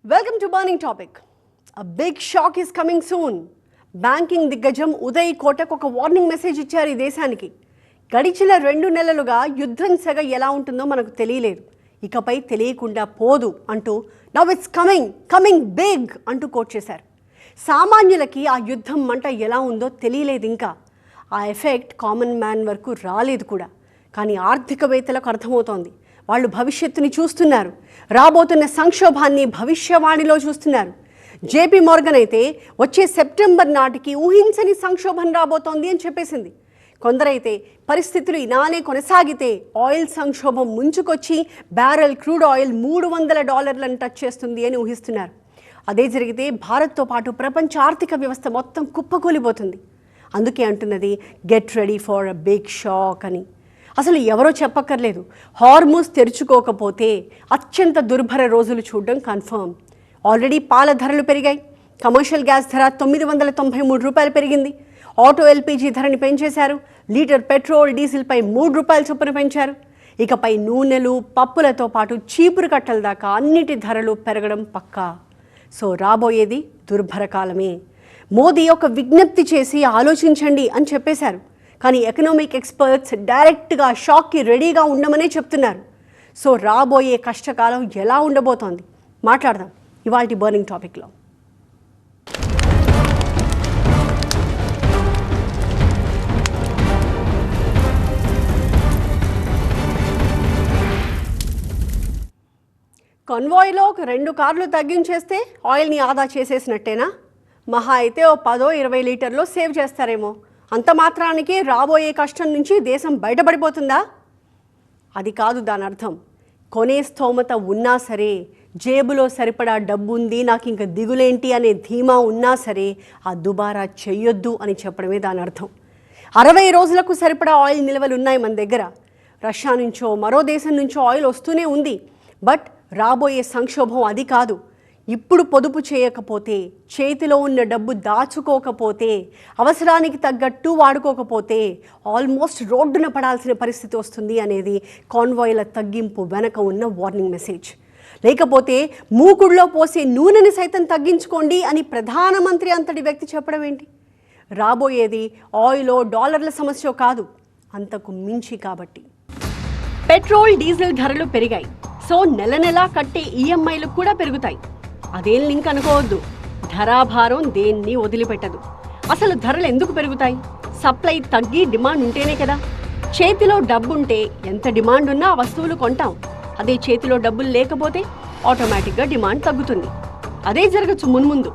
Welcome to Burning Topic. A big shock is coming soon. Banking దిగ్గజం ఉదయ్ కోటక్ ఒక warning message ఇచ్చారు ఈ దేశానికి. గడిచిన 2 నెలలుగా యుద్ధం సెగ ఎలా ఉంటుందో మనకు తెలియలేదు, ఇకపై తెలియకుండా పోదు అంటూ నవ్ ఇట్స్ కమింగ్ బిగ్ అంటూ కోట్ చేశారు. సామాన్యులకి ఆ యుద్ధం మంట ఎలా ఉందో తెలియలేదు, ఇంకా ఆ ఎఫెక్ట్ కామన్ మ్యాన్ వరకు రాలేదు కూడా. కానీ ఆర్థికవేత్తలకు అర్థమవుతోంది, వాళ్ళు భవిష్యత్తుని చూస్తున్నారు, రాబోతున్న సంక్షోభాన్ని భవిష్యవాణిలో చూస్తున్నారు. జేపీ మోర్గన్ అయితే వచ్చే సెప్టెంబర్ నాటికి ఊహించని సంక్షోభం రాబోతోంది అని చెప్పేసింది. కొందరైతే పరిస్థితులు ఇలానే కొనసాగితే ఆయిల్ సంక్షోభం ముంచుకొచ్చి బ్యారెల్ క్రూడ్ ఆయిల్ $300 టచ్ చేస్తుంది అని ఊహిస్తున్నారు. అదే జరిగితే భారత్తో పాటు ప్రపంచ ఆర్థిక వ్యవస్థ మొత్తం కుప్పకూలిపోతుంది. అందుకే అంటున్నది get ready for a big shock అని. అసలు ఎవరో చెప్పక్కర్లేదు, హార్మూజ్ తెరుచుకోకపోతే అత్యంత దుర్భర రోజులు చూడడం కన్ఫర్మ్. ఆల్రెడీ పాల ధరలు పెరిగాయి, కమర్షియల్ గ్యాస్ ధర $993 పెరిగింది, ఆటో ఎల్పీజీ ధరని పెంచేశారు, లీటర్ పెట్రోల్ డీజిల్పై $3 చొప్పున పెంచారు. ఇకపై నూనెలు పప్పులతో పాటు చీపురు కట్టల దాకా అన్నిటి ధరలు పెరగడం పక్కా. సో రాబోయేది దుర్భర కాలమే. మోదీ ఒక విజ్ఞప్తి చేసి ఆలోచించండి అని చెప్పేశారు, కానీ ఎకనామిక్ ఎక్స్పర్ట్స్ డైరెక్ట్గా షాక్కి రెడీగా ఉండమనే చెప్తున్నారు. సో రాబోయే కష్టకాలం ఎలా ఉండబోతోంది మాట్లాడదాం ఇవాల్టి బర్నింగ్ టాపిక్లో. కన్వాయ్లో ఒక 2 కార్లు తగ్గించేస్తే ఆయిల్ని ఆదా చేసేసినట్టేనా? మహా అయితే ఓ 10-20 లీటర్లో సేవ్ చేస్తారేమో. అంత మాత్రానికి రాబోయే కష్టం నుంచి దేశం బయటపడిపోతుందా? అది కాదు దాని అర్థం. కొనే స్థోమత ఉన్నా సరే, జేబులో సరిపడా డబ్బు ఉంది, నాకు ఇంక దిగులేంటి అనే ధీమా ఉన్నా సరే ఆ దుబారా చెయ్యొద్దు అని చెప్పడమే దాని అర్థం. 60 రోజులకు సరిపడా ఆయిల్ నిల్వలు ఉన్నాయి మన దగ్గర. రష్యా నుంచో మరో దేశం నుంచో ఆయిల్ వస్తూనే ఉంది. బట్ రాబోయే సంక్షోభం అది కాదు. ఇప్పుడు పొదుపు చేయకపోతే, చేతిలో ఉన్న డబ్బు దాచుకోకపోతే, అవసరానికి తగ్గట్టు వాడుకోకపోతే ఆల్మోస్ట్ రోడ్డున పడాల్సిన పరిస్థితి వస్తుంది అనేది కాన్వాయ్ల తగ్గింపు వెనక ఉన్న వార్నింగ్ మెసేజ్. లేకపోతే మూకుడులో పోసే నూనెని సైతం తగ్గించుకోండి అని ప్రధానమంత్రి అంతటి వ్యక్తి చెప్పడం ఏంటి? రాబోయేది ఆయిలో డాలర్ల సమస్య కాదు, అంతకు మించి. కాబట్టి పెట్రోల్ డీజిల్ ధరలు పెరిగాయి, సో నెల నెలా కట్టే ఈఎంఐలు కూడా పెరుగుతాయి. అదేం లింక్ అనుకోవద్దు, ధరాభారం దేన్ని వదిలిపెట్టదు. అసలు ధరలు ఎందుకు పెరుగుతాయి? సప్లై తగ్గి డిమాండ్ ఉంటేనే కదా. చేతిలో డబ్బుంటే ఎంత డిమాండ్ ఉన్నా ఆ వస్తువులు కొంటాం. అదే చేతిలో డబ్బులు లేకపోతే ఆటోమేటిక్గా డిమాండ్ తగ్గుతుంది. అదే జరగచ్చు మున్ముందు.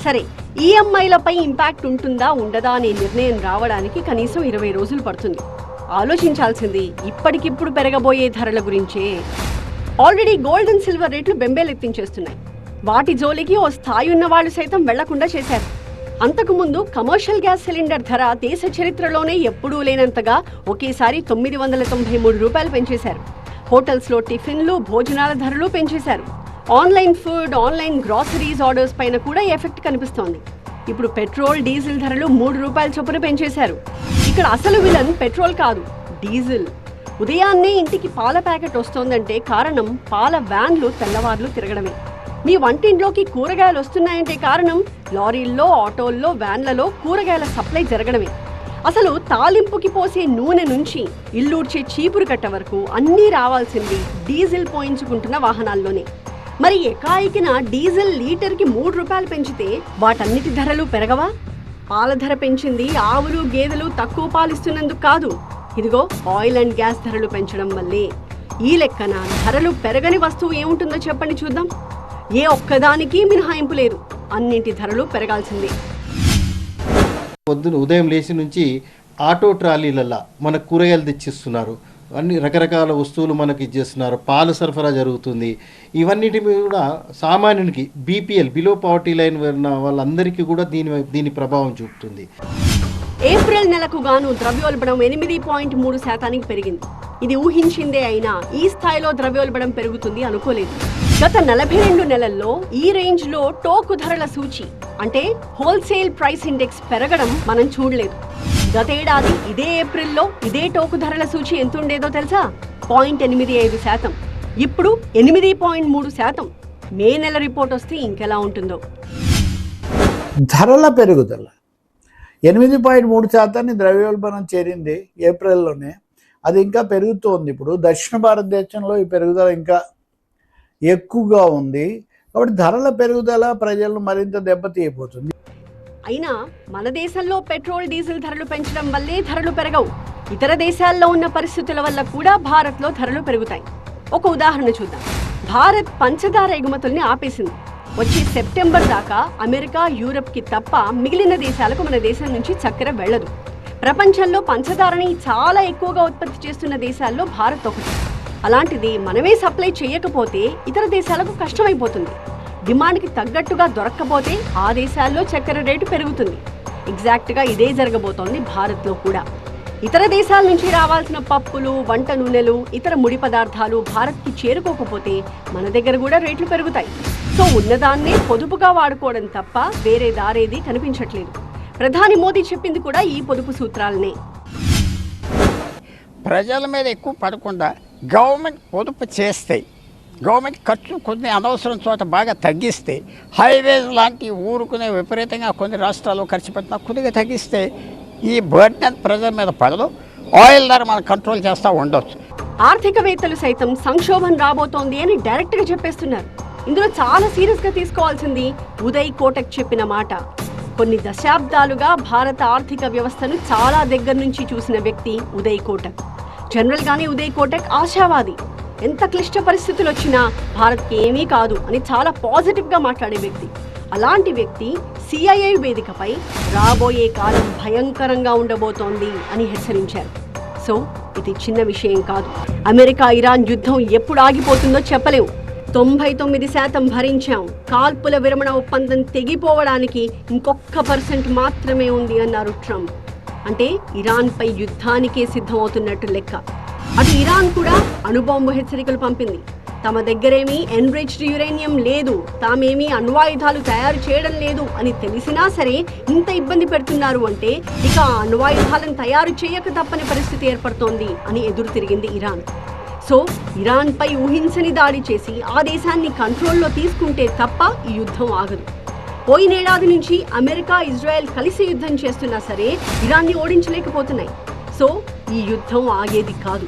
సరే, ఈఎంఐలపై ఇంపాక్ట్ ఉంటుందా ఉండదా అనే నిర్ణయం రావడానికి కనీసం 20 రోజులు పడుతుంది. ఆలోచించాల్సింది ఇప్పటికిప్పుడు పెరగబోయే ధరల గురించే. ఆల్రెడీ గోల్డ్ అండ్ సిల్వర్ రేట్లు బెంబేలెత్తించేస్తున్నాయి. వాటి జోలికి ఓ స్థాయి ఉన్న వాళ్ళు సైతం వెళ్లకుండా చేశారు. అంతకుముందు కమర్షియల్ గ్యాస్ సిలిండర్ ధర దేశ చరిత్రలోనే ఎప్పుడూ లేనంతగా ఒకేసారి $993 పెంచేశారు. హోటల్స్లో టిఫిన్లు భోజనాల ధరలు పెంచేశారు. Online food, online groceries orders పైన కూడా ఎఫెక్ట్ కనిపిస్తోంది. ఇప్పుడు పెట్రోల్ డీజిల్ ధరలు $3 చొప్పున పెంచేశారు. ఇక్కడ అసలు విలన్ పెట్రోల్ కాదు, డీజిల్. ఉదయాన్నే ఇంటికి పాల ప్యాకెట్ వస్తోందంటే కారణం పాల వ్యాన్లు తెల్లవార్లు తిరగడమే. మీ వంటింట్లోకి కూరగాయలు వస్తున్నాయంటే కారణం లారీల్లో, ఆటోల్లో, వ్యాన్లలో కూరగాయల సప్లై జరగడమే. అసలు తాలింపుకి పోసే నూనె నుంచి ఇల్లూడ్చే చీపురు కట్ట వరకు అన్నీ రావాల్సింది డీజిల్ పోయించుకుంటున్న వాహనాల్లోనే. మరి ఎకాయికిన డీజిల్ లీటర్కి $3 పెంచితే వాటన్నిటి ధరలు పెరగవా? పాల ధర పెంచింది ఆవులు గేదెలు తక్కువ పాలిస్తున్నందుకు కాదు, ఇదిగో ఆయిల్ అండ్ గ్యాస్ ధరలు పెంచడం వల్లే. ఈ లెక్కన ధరలు పెరగని వస్తువు ఏముంటుందో చెప్పండి చూద్దాం. ఏ ఒక్కదానికి మినహాయింపు లేదు, అన్నింటి ధరలు పెరగాల్సిందే. పొద్దున ఉదయం లేచి నుంచి ఆటో ట్రాలీలల్లా మనకు కూరగాయలు తెచ్చిస్తున్నారు, అన్ని రకరకాల వస్తువులు మనకి ఇచ్చేస్తున్నారు, పాలు సరఫరా జరుగుతుంది. ఇవన్నిటి మీద కూడా సామాన్యునికి బీపీఎల్ బిలో పావర్టీ లైన్ ఉన్న వాళ్ళందరికీ కూడా దీని ప్రభావం చూపుతుంది. ఏప్రిల్ నెలకు గాను ద్రవ్యోల్బణం 8.3% పెరిగింది. ఇది ఊహించిందే అయినా ఈ స్థాయిలో ద్రవ్యోల్బణం పెరుగుతుంది అనుకోలేదు. గత 42 నెలల్లో ఈ రేంజ్లో టోకు ధరల సూచి అంటే హోల్సేల్ ప్రైస్ ఇండెక్స్ పెరగడం మనం చూడలేదు. గతేడాది ఇదే ఏప్రిల్లో ఇదే టోకు ధరల సూచి ఎంత ఉండేదో తెలుసా? 0.85%. ఇప్పుడు 8.3%. మే నెల రిపోర్ట్ వస్తే ఇంకెలా ఉంటుందో. ధరల పెరుగుదల 8.3% ద్రవ్యోల్బణం చేరింది ఏప్రిల్లోనే. అది ఇంకా పెరుగుతోంది. ఇప్పుడు దక్షిణ భారతదేశంలో ఈ పెరుగుదల ఇంకా ఎక్కువగా ఉంది. కాబట్టి ధరల పెరుగుదల ప్రజలను మరింత దెబ్బతీయబోతుంది. అయినా మన దేశంలో పెట్రోల్ డీజిల్ ధరలు పెంచడం వల్లే ధరలు పెరగవు. ఇతర దేశాల్లో ఉన్న పరిస్థితుల వల్ల కూడా భారత్లో ధరలు పెరుగుతాయి. ఒక ఉదాహరణ చూద్దాం. భారత్ పంచదార ఎగుమతుల్ని ఆపేసింది. వచ్చే సెప్టెంబర్ దాకా అమెరికా, యూరప్కి తప్ప మిగిలిన దేశాలకు మన దేశం నుంచి చక్కెర వెళ్ళదు. ప్రపంచంలో పంచదారని చాలా ఎక్కువగా ఉత్పత్తి చేస్తున్న దేశాల్లో భారత్ ఒకటి. అలాంటిది మనమే సప్లై చేయకపోతే ఇతర దేశాలకు కష్టమైపోతుంది. డిమాండ్కి తగ్గట్టుగా దొరక్కపోతే ఆ దేశాల్లో చక్కెర రేటు పెరుగుతుంది. ఎగ్జాక్ట్గా ఇదే జరగబోతోంది భారత్లో కూడా. ఇతర దేశాల నుంచి రావాల్సిన పప్పులు, వంట నూనెలు, ఇతర ముడి పదార్థాలు భారత్కి చేరుకోకపోతే మన దగ్గర కూడా రేట్లు పెరుగుతాయి. సో ఉన్నదాన్నే పొదుపుగా వాడుకోవడం తప్ప వేరే దారేది కనిపించట్లేదు. ప్రధాని మోదీ చెప్పింది కూడా ఈ పొదుపు సూత్రాలనే. ప్రజల మీద ఎక్కువ పడకుండా గవర్నమెంట్ పొదుపు చేస్తే, గవర్నమెంట్ ఖర్చు కొన్ని అనవసరం చోట బాగా తగ్గిస్తే, హైవేస్ లాంటి ఊరుకునే విపరీతంగా కొన్ని రాష్ట్రాల్లో ఖర్చు పెట్టినా కొద్దిగా తగ్గిస్తే ఈ బర్డెన్ ప్రజల మీద పడదు. ఆయిల్ ధర మనం కంట్రోల్ చేస్తూ ఉండొచ్చు. ఆర్థికవేత్తలు సైతం సంక్షోభం రాబోతోంది అని డైరెక్ట్గా చెప్పేస్తున్నారు. ఇందులో చాలా సీరియస్గా తీసుకోవాల్సింది ఉదయ్ కోటక్ చెప్పిన మాట. కొన్ని దశాబ్దాలుగా భారత ఆర్థిక వ్యవస్థను చాలా దగ్గర నుంచి చూసిన వ్యక్తి ఉదయ్ కోటక్. జనరల్గానే ఉదయ్ కోటక్ ఆశావాది. ఎంత క్లిష్ట పరిస్థితులు వచ్చినా భారత్కి ఏమీ కాదు అని చాలా పాజిటివ్గా మాట్లాడే వ్యక్తి. అలాంటి వ్యక్తి సిఐఐ వేదికపై రాబోయే కాలం భయంకరంగా ఉండబోతోంది అని హెచ్చరించారు. సో ఇది చిన్న విషయం కాదు. అమెరికా ఇరాన్ యుద్ధం ఎప్పుడు ఆగిపోతుందో చెప్పలేము. 99% భరించాం. కాల్పుల విరమణ ఒప్పందం తెగిపోవడానికి ఇంకొక % మాత్రమే ఉంది అన్నారు ట్రంప్. అంటే ఇరాన్పై యుద్ధానికే సిద్ధమవుతున్నట్టు లెక్క. అటు ఇరాన్ కూడా అణుబాంబు హెచ్చరికలు పంపింది. తమ దగ్గరేమీ ఎన్రిచ్డ్ యురేనియం లేదు, తామేమీ అణ్వాయుధాలు తయారు చేయడం లేదు అని తెలిసినా సరే ఇంత ఇబ్బంది పెడుతున్నారు అంటే ఇక అణ్వాయుధాలను తయారు చేయక తప్పని పరిస్థితి ఏర్పడుతోంది అని ఎదురు తిరిగింది ఇరాన్. సో ఇరాన్పై ఊహించని దాడి చేసి ఆ దేశాన్ని కంట్రోల్లో తీసుకుంటే తప్ప ఈ యుద్ధం ఆగదు. పోయినేడాది నుంచి అమెరికా, ఇజ్రాయెల్ కలిసి యుద్ధం చేస్తున్నా సరే ఇరాన్ని ఓడించలేకపోతున్నాయి. సో ఈ యుద్ధం ఆగేది కాదు.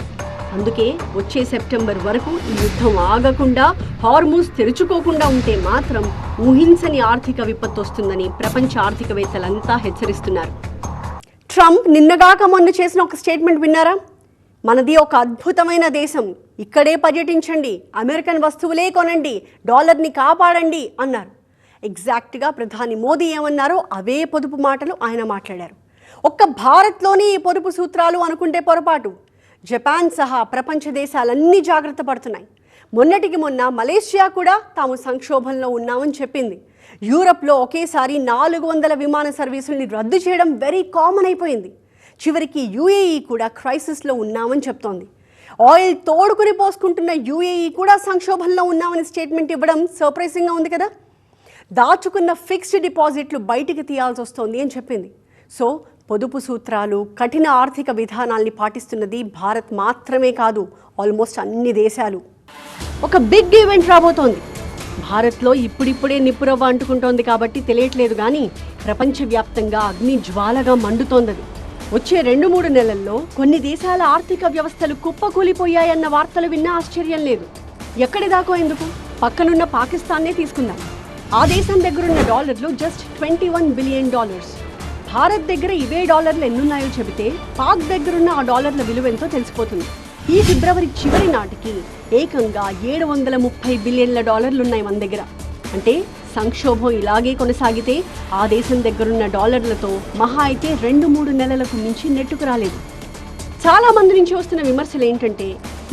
అందుకే వచ్చే సెప్టెంబర్ వరకు ఈ యుద్ధం ఆగకుండా, హార్మూజ్ తెరుచుకోకుండా ఉంటే మాత్రం ఊహించని ఆర్థిక విపత్తు వస్తుందని ప్రపంచ ఆర్థికవేత్తలంతా హెచ్చరిస్తున్నారు. ట్రంప్ నిన్నగాక మొన్న చేసిన ఒక స్టేట్మెంట్ విన్నారా? మనది ఒక అద్భుతమైన దేశం, ఇక్కడే పర్యటించండి, అమెరికన్ వస్తువులే కొనండి, డాలర్ని కాపాడండి అన్నారు. ఎగ్జాక్ట్గా ప్రధాని మోదీ ఏమన్నారో అవే పొదుపు మాటలు ఆయన మాట్లాడారు. ఒక్క భారత్లోనే ఈ పొదుపు సూత్రాలు అనుకుంటే పొరపాటు. జపాన్ సహా ప్రపంచ దేశాలన్నీ జాగ్రత్త పడుతున్నాయి. మొన్నటికి మొన్న మలేషియా కూడా తాము సంక్షోభంలో ఉన్నామని చెప్పింది. యూరప్లో ఒకేసారి 400 విమాన సర్వీసుల్ని రద్దు చేయడం వెరీ కామన్ అయిపోయింది. చివరికి యుఏఈ కూడా క్రైసిస్లో ఉన్నామని చెప్తోంది. ఆయిల్ తోడుకుని పోసుకుంటున్న యుఏఈ కూడా సంక్షోభంలో ఉన్నామని స్టేట్మెంట్ ఇవ్వడం సర్ప్రైజింగ్గా ఉంది కదా. దాచుకున్న ఫిక్స్డ్ డిపాజిట్లు బయటికి తీయాల్సి వస్తోంది అని చెప్పింది. సో పొదుపు సూత్రాలు, కఠిన ఆర్థిక విధానాల్ని పాటిస్తున్నది భారత్ మాత్రమే కాదు, ఆల్మోస్ట్ అన్ని దేశాలు. ఒక బిగ్ ఈవెంట్ రాబోతోంది. భారత్లో ఇప్పుడిప్పుడే నిప్పురవ్వ అంటుకుంటోంది కాబట్టి తెలియట్లేదు, కానీ ప్రపంచవ్యాప్తంగా అగ్ని జ్వాలగా మండుతోంది. వచ్చే 2-3 నెలల్లో కొన్ని దేశాల ఆర్థిక వ్యవస్థలు కుప్పకూలిపోయాయన్న వార్తలు విన్నా ఆశ్చర్యం లేదు. ఎక్కడి దాకో ఎందుకు, పక్కనున్న పాకిస్తాన్నే తీసుకుందాం. ఆ దేశం దగ్గరున్న డాలర్లు జస్ట్ $21 బిలియన్. భారత్ దగ్గర ఇవే డాలర్లు ఎన్నున్నాయో చెబితే పాక్ దగ్గరున్న ఆ డాలర్ల విలువ ఎంతో తెలిసిపోతుంది. ఈ ఫిబ్రవరి చివరి నాటికి ఏకంగా $730 బిలియన్ల ఉన్నాయి మన దగ్గర. అంటే సంక్షోభం ఇలాగే కొనసాగితే ఆ దేశం దగ్గరున్న డాలర్లతో మహా అయితే 2-3 నెలలకు మించి నెట్టుకు రాలేదు. చాలా మంది నుంచి వస్తున్న విమర్శలు ఏంటంటే,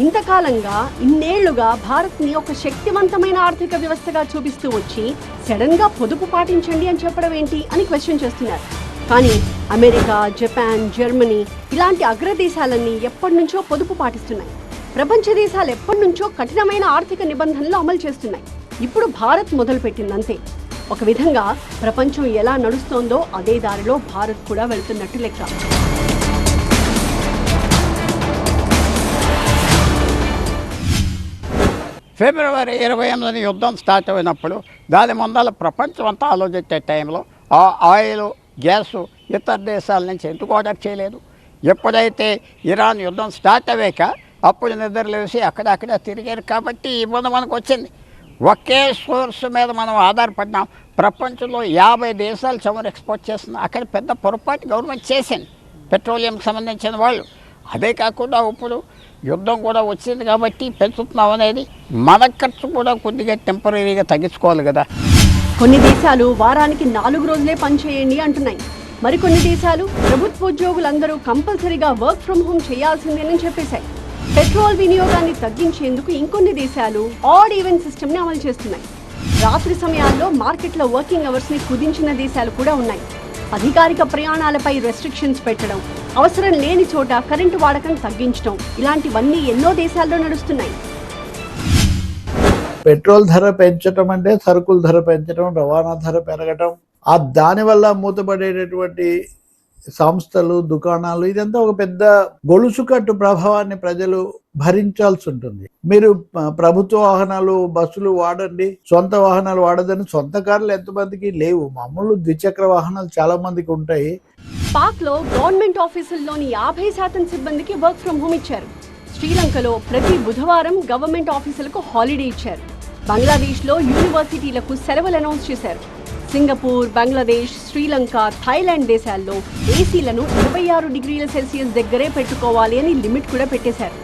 ఇంతకాలంగా ఇన్నేళ్లుగా భారత్ని ఒక శక్తివంతమైన ఆర్థిక వ్యవస్థగా చూపిస్తూ వచ్చి సడన్గా పొదుపు పాటించండి అని చెప్పడం ఏంటి అని క్వశ్చన్ చేస్తున్నారు. కానీ అమెరికా, జపాన్, జర్మనీ ఇలాంటి అగ్రదేశాలన్నీ ఎప్పటి నుంచో పొదుపు పాటిస్తున్నాయి. ప్రపంచ దేశాలు ఎప్పటి నుంచో కఠినమైన ఆర్థిక నిబంధనలు అమలు చేస్తున్నాయి. ఇప్పుడు భారత్ మొదలుపెట్టిందంతే. ఒక విధంగా ప్రపంచం ఎలా నడుస్తోందో అదే దారిలో భారత్ కూడా వెళ్తున్నట్టు లెక్క. ఫిబ్రవరి 28న యుద్ధం స్టార్ట్ అయినప్పుడు దాని ముందర ప్రపంచం అంతా ఆలోచించే టైంలో ఆ ఆయిల్ గ్యాసు ఇతర దేశాల నుంచి ఎందుకు ఆర్డర్ చేయలేదు? ఎప్పుడైతే ఇరాన్ యుద్ధం స్టార్ట్ అయ్యాక అప్పుడు నిద్రలేసి అక్కడక్కడ తిరిగారు కాబట్టి ఈ ఇబ్బంది మనకు వచ్చింది. ఒకే సోర్స్ మీద మనం ఆధారపడినాం. ప్రపంచంలో 50 దేశాలు చమురు ఎక్స్పోర్ట్ చేస్తున్నాం. అక్కడ పెద్ద పొరపాటు గవర్నమెంట్ చేసింది, పెట్రోలియంకి సంబంధించిన వాళ్ళు. అదే కాకుండా ఇప్పుడు యుద్ధం కూడా వచ్చింది కాబట్టి పెంచుతున్నాం అనేది మన ఖర్చు కూడా కొద్దిగా టెంపరీగా తగ్గించుకోవాలి కదా. కొన్ని దేశాలు వారానికి 4 రోజులే పనిచేయండి అంటున్నాయి. మరికొన్ని దేశాలు ప్రభుత్వ ఉద్యోగులందరూ కంపల్సరీగా వర్క్ ఫ్రమ్ హోమ్ చేయాల్సిందేనని చెప్పేశాయి. పెట్రోల్ వినియోగాన్ని తగ్గించేందుకు ఇంకొన్ని దేశాలు ఆడ్ ఈవెన్ సిస్టమ్ని అమలు చేస్తున్నాయి. రాత్రి సమయాల్లో మార్కెట్లో వర్కింగ్ అవర్స్ని కుదించిన దేశాలు కూడా ఉన్నాయి. అధికారిక ప్రయాణాలపై రెస్ట్రిక్షన్స్ పెట్టడం, అవసరం లేని చోట కరెంటు వాడకం తగ్గించడం, ఇలాంటివన్నీ ఎన్నో దేశాల్లో నడుస్తున్నాయి. పెట్రోల్ ధర పెంచడం అంటే సరుకుల ధర పెంచడం, రవాణా ధర పెరగటం, ఆ దానివల్ల మూతపడేటటువంటి సంస్థలు, దుకాణాలు, ఇదంతా ఒక పెద్ద గొలుసు కట్టు ప్రభావాన్ని ప్రజలు భరించాల్సి ఉంటుంది. మీరు ప్రభుత్వ వాహనాలు, బస్సులు వాడండి, సొంత వాహనాలు వాడదని సొంత కార్లు ఎంతమందికి లేవు. మామూలు ద్విచక్ర వాహనాలు చాలా మందికి ఉంటాయి. పాక్లో గవర్నమెంట్ ఆఫీసుల్లోని 50% సిబ్బందికి వర్క్ ఫ్రమ్ హోమ్ ఇచ్చారు. శ్రీలంకలో ప్రతి బుధవారం గవర్నమెంట్ ఆఫీసులకు హాలిడే ఇచ్చారు. బంగ్లాదేశ్లో యూనివర్సిటీలకు సెలవులు అనౌన్స్ చేశారు. సింగపూర్, బంగ్లాదేశ్, శ్రీలంక, థాయిలాండ్ దేశాల్లో ఏసీలను 26 డిగ్రీల సెల్సియస్ దగ్గరే పెట్టుకోవాలి అని లిమిట్ కూడా పెట్టేశారు.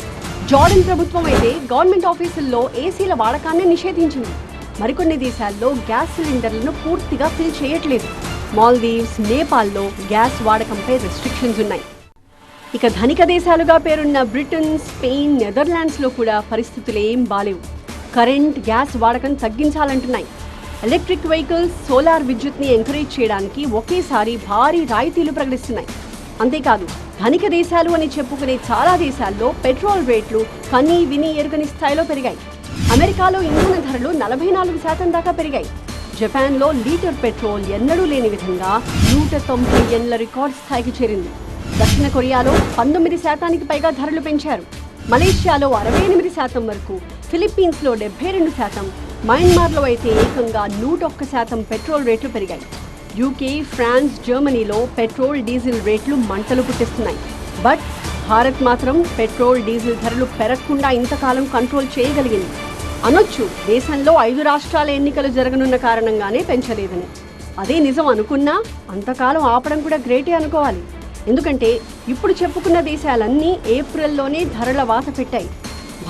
జార్డన్ ప్రభుత్వం అయితే గవర్నమెంట్ ఆఫీసుల్లో ఏసీల వాడకాన్ని నిషేధించింది. మరికొన్ని దేశాల్లో గ్యాస్ సిలిండర్లను పూర్తిగా ఫిల్ చేయట్లేదు. మాల్దీవ్స్, నేపాల్లో గ్యాస్ వాడకంపై రెస్ట్రిక్షన్స్ ఉన్నాయి. ఇక ధనిక దేశాలుగా పేరున్న బ్రిటన్, స్పెయిన్, నెదర్లాండ్స్లో కూడా పరిస్థితులు ఏం బాలేవు. కరెంట్, గ్యాస్ వాడకం తగ్గించాలంటున్నాయి. ఎలక్ట్రిక్ వెహికల్స్, సోలార్ విద్యుత్ని ఎంకరేజ్ చేయడానికి ఒకేసారి భారీ రాయితీలు ప్రకటిస్తున్నాయి. అంతేకాదు ధనిక దేశాలు అని చెప్పుకునే చాలా దేశాల్లో పెట్రోల్ రేట్లు కనీ విని ఎరుగని స్థాయిలో పెరిగాయి. అమెరికాలో ఇంధన ధరలు 44% దాకా పెరిగాయి. జపాన్లో లీటర్ పెట్రోల్ ఎన్నడూ లేని విధంగా 190 యేన్ల రికార్డ్ స్థాయికి చేరింది. దక్షిణ కొరియాలో 19% పైగా ధరలు పెంచారు. మలేషియాలో 68% వరకు, ఫిలిప్పీన్స్లో 72%, మయన్మార్లో అయితే ఏకంగా 101% పెట్రోల్ రేట్లు పెరిగాయి. యూకే, ఫ్రాన్స్, జర్మనీలో పెట్రోల్, డీజిల్ రేట్లు మంటలు పుట్టిస్తున్నాయి. బట్ భారత్ మాత్రం పెట్రోల్, డీజిల్ ధరలు పెరగకుండా ఇంతకాలం కంట్రోల్ చేయగలిగింది. అనొచ్చు దేశంలో 5 రాష్ట్రాల ఎన్నికలు జరగనున్న కారణంగానే పెంచలేదని. అదే నిజం అనుకున్నా అంతకాలం ఆపడం కూడా గ్రేటే అనుకోవాలి. ఎందుకంటే ఇప్పుడు చెప్పుకున్న దేశాలన్నీ ఏప్రిల్లోనే ధరల వాత పెట్టాయి.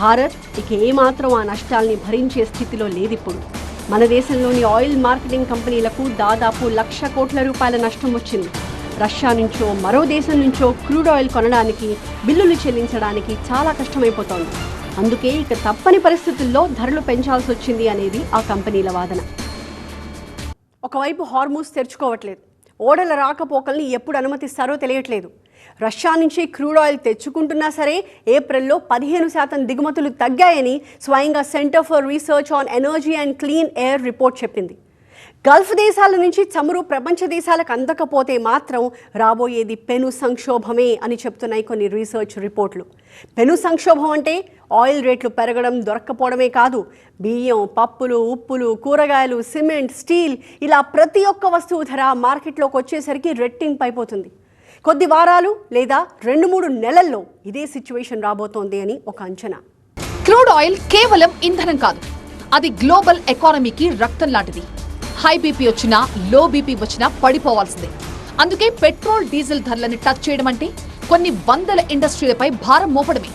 భారత్ ఇక ఏమాత్రం ఆ నష్టాల్ని భరించే స్థితిలో లేదిప్పుడు. మన దేశంలోని ఆయిల్ మార్కెటింగ్ కంపెనీలకు దాదాపు 1,00,000 కోట్ల రూపాయల నష్టం వచ్చింది. రష్యా నుంచో మరో దేశం నుంచో క్రూడ్ ఆయిల్ కొనడానికి, బిల్లులు చెల్లించడానికి చాలా కష్టమైపోతోంది. అందుకే ఇక తప్పని పరిస్థితుల్లో ధరలు పెంచాల్సి వచ్చింది అనేది ఆ కంపెనీల వాదన. ఒకవైపు హార్మూజ్ తెరుచుకోవట్లేదు. ఓడల రాకపోకల్ని ఎప్పుడు అనుమతిస్తారో తెలియట్లేదు. రష్యా నుంచి క్రూడ్ ఆయిల్ తెచ్చుకుంటున్నా సరే ఏప్రిల్లో 15% దిగుమతులు తగ్గాయని స్వయంగా centre for research on energy and clean air report చెప్పింది. గల్ఫ్ దేశాల నుంచి చమురు ప్రపంచ దేశాలకు అందకపోతే మాత్రం రాబోయేది పెను సంక్షోభమే అని చెప్తున్నాయి కొన్ని రీసెర్చ్ రిపోర్ట్లు. పెను సంక్షోభం అంటే ఆయిల్ రేట్లు పెరగడం, దొరక్కపోవడమే కాదు, బియ్యం, పప్పులు, ఉప్పులు, కూరగాయలు, సిమెంట్, స్టీల్, ఇలా ప్రతి ఒక్క వస్తువు ధర మార్కెట్లోకి వచ్చేసరికి రెట్టింపు అయిపోతుంది. కొద్ది వారాలు లేదా 2-3 నెలల్లో ఇదే సిచ్యువేషన్ రాబోతోంది అని ఒక అంచనా. క్రూడ్ ఆయిల్ కేవలం ఇంధనం కాదు, అది గ్లోబల్ ఎకానమీకి రక్తం లాంటిది. హై బీపీ వచ్చినా, లో బీపీ వచ్చినా పడిపోవాల్సిందే. అందుకే పెట్రోల్, డీజిల్ ధరలను టచ్ చేయడం అంటే కొన్ని వందల ఇండస్ట్రీలపై భారం మోపడమే.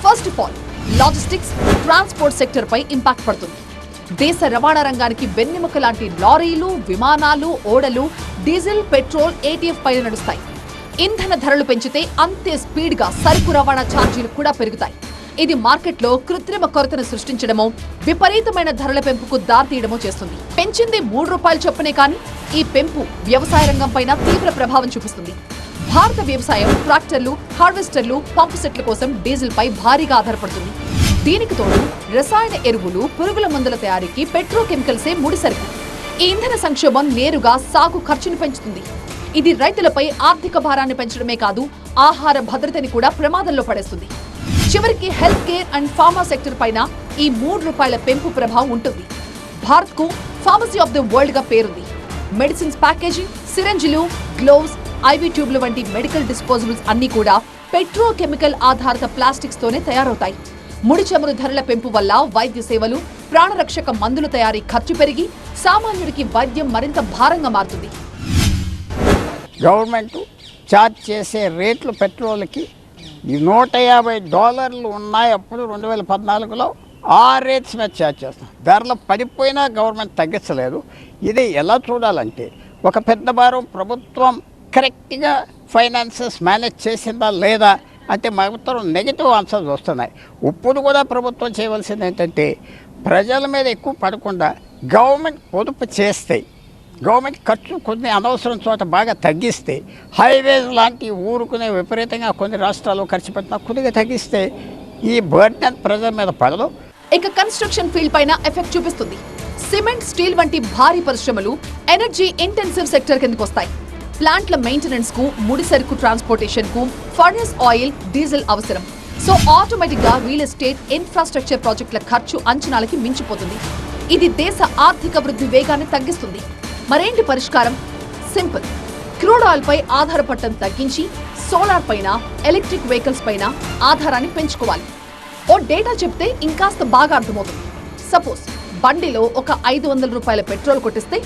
First of all logistics, transport sector పై ఇంపాక్ట్ పడుతుంది. దేశ రవాణా రంగానికి వెన్నెముక లాంటి లారీలు, విమానాలు, ఓడలు డీజిల్, పెట్రోల్, ఏటీఎఫ్ పైన నడుస్తాయి. ఇంధన ధరలు పెంచితే అంతే స్పీడ్గా సరుకు రవాణా ఛార్జీలు కూడా పెరుగుతాయి. ఇది మార్కెట్లో కృత్రిమ కొరతను సృష్టించడమో, విపరీతమైన ధరల పెంపుకు దారితీయడమో చేస్తుంది. పెంచింది 3 రూపాయలు చొప్పునే కానీ ఈ పెంపు వ్యవసాయ రంగం పైన తీవ్ర ప్రభావం చూపిస్తుంది. భారత వ్యవసాయం ట్రాక్టర్లు, హార్వెస్టర్లు, పంపు సెట్ల కోసం డీజిల్ పై భారీగా ఆధారపడుతుంది. దీనికి తోడు రసాయన ఎరువులు, పురుగుల మందుల తయారీకి పెట్రోకెమికల్సే ముడిసరుకు. ఈ ఇంధన సంక్షోభం నేరుగా సాగు ఖర్చును పెంచుతుంది. ఇది రైతులపై ఆర్థిక భారాన్ని పెంచడమే కాదు, ఆహార భద్రతని కూడా ప్రమాదంలో పడేస్తుంది. చివరికి health care and pharma sector పైన ఈ ₹3 పెంపు ప్రభావం ఉంటుంది. భారత్కు ఫార్మసీ ఆఫ్ ది వరల్డ్ గా పేరుంది. మెడిసిన్స్ ప్యాకేజింగ్, సిరంజిలు, గ్లోవ్స్, ఐవీ ట్యూబ్లు వంటి మెడికల్ డిస్పోజబుల్స్ అన్ని కూడా పెట్రోకెమికల్ ఆధారిత ప్లాస్టిక్స్ తోనే తయారవుతాయి. ముడి చమురు ధరల పెంపు వల్ల వైద్య సేవలు, ప్రాణరక్షక మందుల తయారీ ఖర్చు పెరిగి సామాన్యుడికి వైద్యం మరింత భారంగా మారుతుంది. గవర్నమెంట్ ఛార్జ్ చేసే రేట్లు పెట్రోల్కి $150 ఉన్నాయి. అప్పుడు 2014లో ఆ రేట్స్ మీద ఛార్జ్ చేస్తాం. ధరలు పడిపోయినా గవర్నమెంట్ తగ్గించలేదు. ఇది ఎలా చూడాలంటే ఒక పెద్ద భారం ప్రభుత్వం కరెక్ట్గా ఫైనాన్సెస్ మేనేజ్ చేసిందా లేదా అంటే మాత్రం నెగిటివ్ ఆన్సర్స్ వస్తున్నాయి. ఇప్పుడు కూడా ప్రభుత్వం చేయవలసింది ఏంటంటే ప్రజల మీద ఎక్కువ పడకుండా గవర్నమెంట్ పొదుపు చేస్తే, గవర్నమెంట్ ఖర్చు కొన్ని అనవసరం చోట బాగా తగ్గిస్తే, హైవేస్ లాంటి ఊరుకునే విపరీతంగా కొన్ని రాష్ట్రాల్లో ఖర్చు పెట్టినా కొద్దిగా తగ్గిస్తే ఈ బర్డెన్ ప్రజల మీద పడదు. ఇక కన్స్ట్రక్షన్ ఫీల్డ్ పైన ఎఫెక్ట్ చూపిస్తుంది. సిమెంట్, స్టీల్ వంటి భారీ పరిశ్రమలు ఎనర్జీ ఇంటెన్సివ్ సెక్టర్ కిందకు వస్తాయి. ప్లాంట్ల మెయింటెనెన్స్ కు, ముడి సరుకు ట్రాన్స్పోర్టేషన్ కు ఫర్నెస్ ఆయిల్, డీజిల్ అవసరం. సో ఆటోమేటిక్ గా రియల్ ఎస్టేట్, ఇన్ఫ్రాస్ట్రక్చర్ ప్రాజెక్టుల ఖర్చు అంచనాలకి మించిపోతుంది. ఇది దేశ ఆర్థిక వృద్ధి వేగాన్ని తగ్గిస్తుంది. మరేంటి పరిష్కారం? సింపుల్. క్రూడ్ ఆయిల్ పై ఆధారపడటం తగ్గించి సోలార్ పైన, ఎలక్ట్రిక్ వెహికల్స్ పైన ఆధారాన్ని పెంచుకోవాలి. ఓ డేటా చెప్తే ఇంకాస్త బాగా అర్థమవుతుంది. సపోజ్ బండిలో ఒక ₹500 పెట్రోల్ కొట్టిస్తే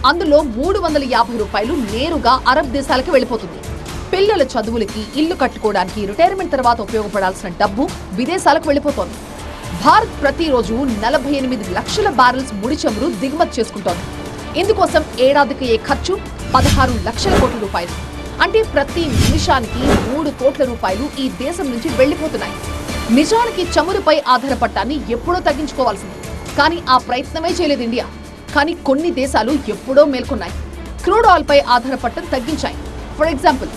అందులో ₹350 నేరుగా అరబ్ దేశాలకు వెళ్ళిపోతుంది. పిల్లల చదువులకి, ఇల్లు కట్టుకోవడానికి, రిటైర్మెంట్ తర్వాత ఉపయోగపడాల్సిన డబ్బు విదేశాలకు వెళ్ళిపోతోంది. భారత్ ప్రతిరోజు 48 లక్షల బ్యారెల్స్ ముడి చమురు దిగుమతి చేసుకుంటోంది. ఇందుకోసం ఏడాదికి ఏ ఖర్చు ₹16 లక్షల కోట్ల. అంటే ప్రతి నిమిషానికి ₹3 కోట్ల ఈ దేశం నుంచి వెళ్లిపోతున్నాయి. నిజానికి చమురుపై ఆధారపడటాన్ని ఎప్పుడో తగ్గించుకోవాల్సింది. కానీ ఆ ప్రయత్నమే చేయలేదు ఇండియా. కానీ కొన్ని దేశాలు ఎప్పుడో మేల్కొన్నాయి. క్రూడ్ ఆయిల్ పై ఆధారపడటం తగ్గించాయి. ఫర్ ఎగ్జాంపుల్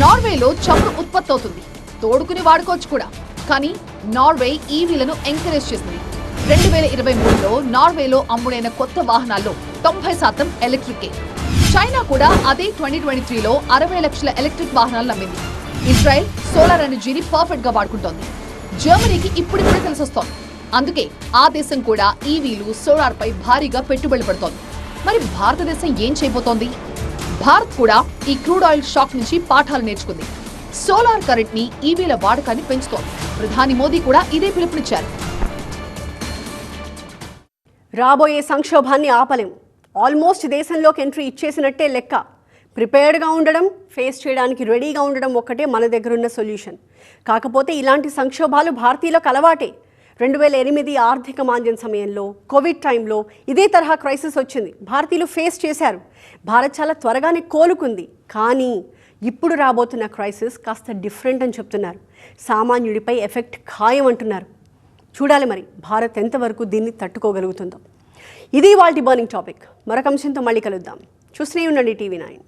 నార్వేలో చమురు ఉత్పత్తి అవుతుంది, తోడుకుని వాడుకోవచ్చు కూడా. కానీ నార్వే ఈవీలను ఎంకరేజ్ చేసింది. 2023లో నార్వేలో అమ్ముడైన కొత్త వాహనాల్లో 90% ఎలక్ట్రికే. చైనా కూడా అదే 2023లో 60 లక్షల ఎలక్ట్రిక్ వాహనాలు అమ్మింది. ఇజ్రాయెల్ సోలార్ ఎనర్జీని పర్ఫెక్ట్ గా వాడుకుంటోంది. జర్మనీకి ఇప్పుడిప్పుడే తెలిసొస్తోంది. అందుకే ఆ దేశం కూడా ఈవీలు, సోలార్ పై భారీగా పెట్టుబడులు పెడుతోంది. మరి భారతదేశం ఏం చేయబోతోంది? భారత్ కూడా ఈ క్రూడ్ ఆయిల్ షాక్ నుంచి పాఠాలు నేర్చుకుంది. సోలార్ కరెంట్ ని, ఈవీల వాడకాన్ని పెంచుతోంది. ప్రధాని మోదీ కూడా ఇదే పిలుపునిచ్చారు. రాబోయే సంక్షోభాన్ని ఆపలేం. ఆల్మోస్ట్ దేశంలోకి ఎంట్రీ ఇచ్చేసినట్టే లెక్క. ప్రిపేర్డ్గా ఉండడం, ఫేస్ చేయడానికి రెడీగా ఉండడం ఒక్కటే మన దగ్గరున్న సొల్యూషన్. కాకపోతే ఇలాంటి సంక్షోభాలు భారతీయులకు అలవాటే. 2008 ఆర్థిక మాంద్యం సమయంలో, కోవిడ్ టైంలో ఇదే తరహా క్రైసిస్ వచ్చింది. భారతీయులు ఫేస్ చేశారు. భారత్ చాలా త్వరగానే కోలుకుంది. కానీ ఇప్పుడు రాబోతున్న క్రైసిస్ కాస్త డిఫరెంట్ అని చెప్తున్నారు. సామాన్యుడిపై ఎఫెక్ట్ ఖాయం అంటున్నారు. చూడాలి మరి భారత్ ఎంతవరకు దీన్ని తట్టుకోగలుగుతుందో. ఇది ఇవాల్టి బర్నింగ్ టాపిక్. మరొక అంశంతో మళ్ళీ కలుద్దాం. చూస్తూనే ఉండండి TV9.